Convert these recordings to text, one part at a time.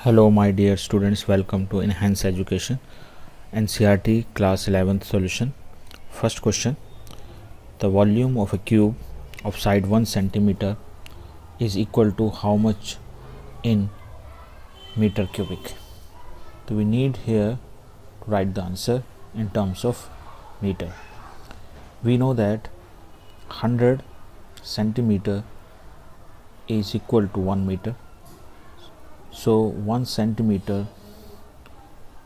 Hello my dear students, welcome to Enhance Education NCERT class 11th solution. First question: the volume of a cube of side 1 centimeter is equal to how much in meter cubic? So we need here to write the answer in terms of meter. We know that 100 centimeter is equal to 1 meter. So 1 centimeter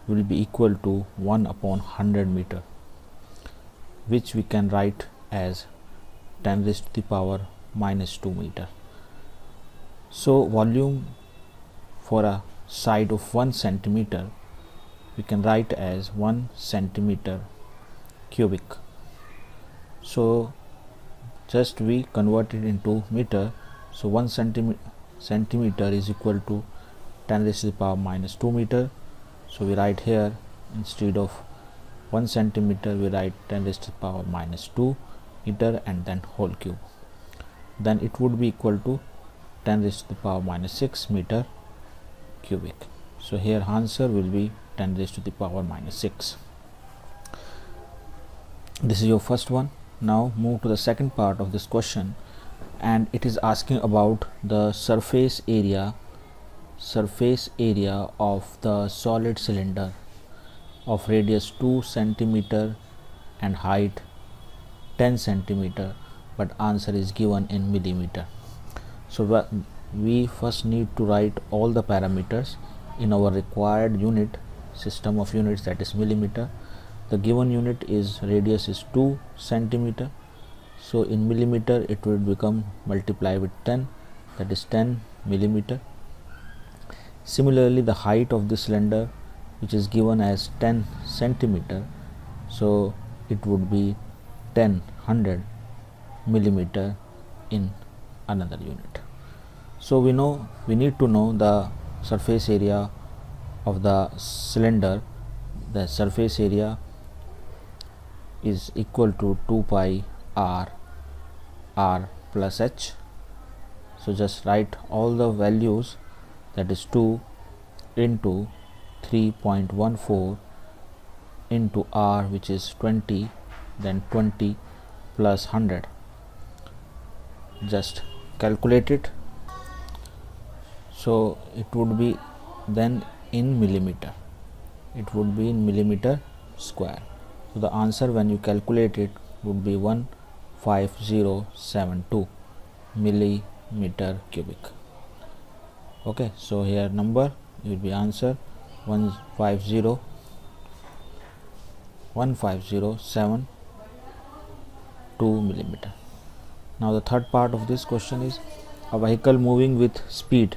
will be equal to 1 upon 100 meter, which we can write as 10 raised to the power minus 2 meter. So volume for a side of 1 centimeter we can write as 1 centimeter cubic. So just we convert it into meter. So 1 centimeter is equal to 10 raised to the power minus 2 meter. So we write here, instead of 1 centimeter we write 10 raised to the power minus 2 meter and then whole cube. Then it would be equal to 10 raised to the power minus 6 meter cubic. So here answer will be 10 raised to the power minus 6. This is your first one. Now move to the second part of this question, and it is asking about the surface area of the solid cylinder of radius 2 centimeter and height 10 centimeter, but answer is given in millimeter. So we first need to write all the parameters in our required unit system of units, that is millimeter. The given unit is radius is 2 centimeter. So in millimeter it will become multiply with 10, that is 10 millimeter. Similarly, the height of the cylinder, which is given as 10 centimeter, so it would be 100 millimeter in another unit. So we need to know the surface area of the cylinder. The surface area is equal to 2 pi r plus h. So just write all the values, that is 2 into 3.14 into r, which is 20, then 20 plus 100. Just calculate it. So it would be then in millimeter, it would be in millimeter square. So the answer when you calculate it would be 15072 millimeter cubic. Okay, so here number will be answer 15072 millimeter. Now the third part of this question is a vehicle moving with speed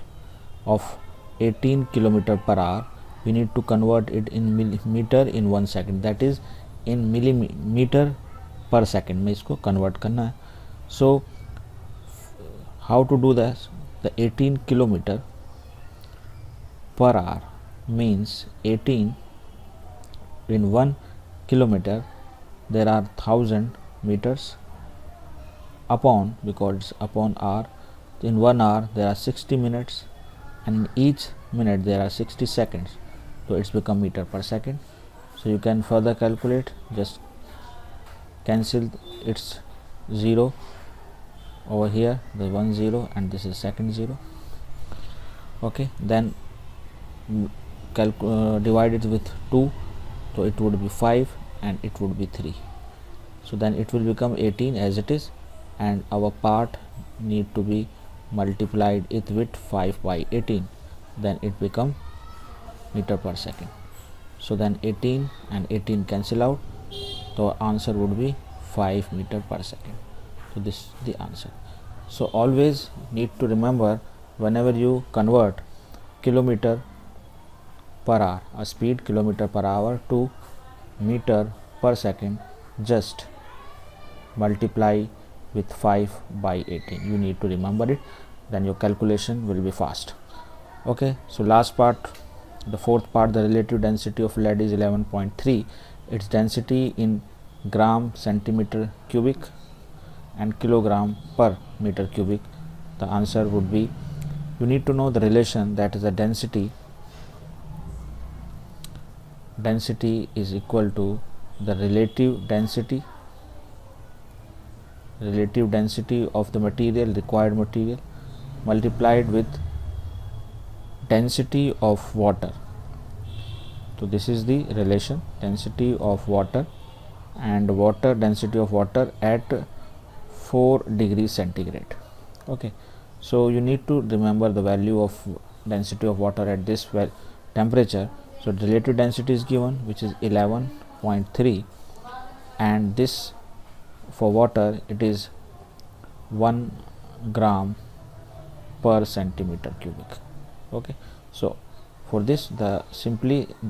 of 18 km per hour. We need to convert it in meter in 1 second, that is in millimeter per second में इसको convert करना है. So how to do this? The 18 km per hour means 18 in 1 kilometer there are 1000 meters upon, because it's upon hour. In 1 hour there are 60 minutes, and in each minute there are 60 seconds, so it's become meter per second. So you can further calculate, just cancel its 0 over here, the 1 0, and this is second 0. Okay, then divide it with 2, so it would be 5 and it would be 3. So then it will become 18 as it is, and our part need to be multiplied it with 5 by 18, then it become meter per second. So then 18 and 18 cancel out, so answer would be 5 meter per second. So this is the answer. So always need to remember, whenever you convert kilometer per hour, a speed kilometer per hour, to meter per second, just multiply with 5 by 18. You need to remember it, then your calculation will be fast. Okay, so last part, the fourth part, the relative density of lead is 11.3. its density in gram centimeter cubic and kilogram per meter cubic. The answer would be, you need to know the relation, that is the density density is equal to the relative density of the material, required material, multiplied with density of water. So this is the relation, density of water and density of water at 4 degrees centigrade. Okay, so you need to remember the value of density of water at this temperature. So relative density is given, which is 11.3, and this for water it is 1 gram per centimeter cubic. Okay, so for this the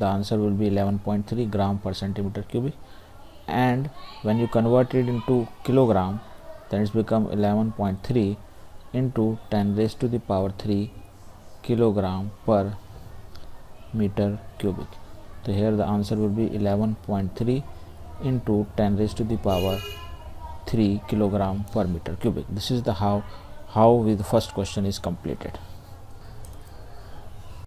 answer will be 11.3 gram per centimeter cubic, and when you convert it into kilogram, then it's become 11.3 into 10 raised to the power 3 kilogram per meter cubic. So here the answer will be 11.3 into 10 raised to the power 3 kilogram per meter cubic. This is the how the first question is completed.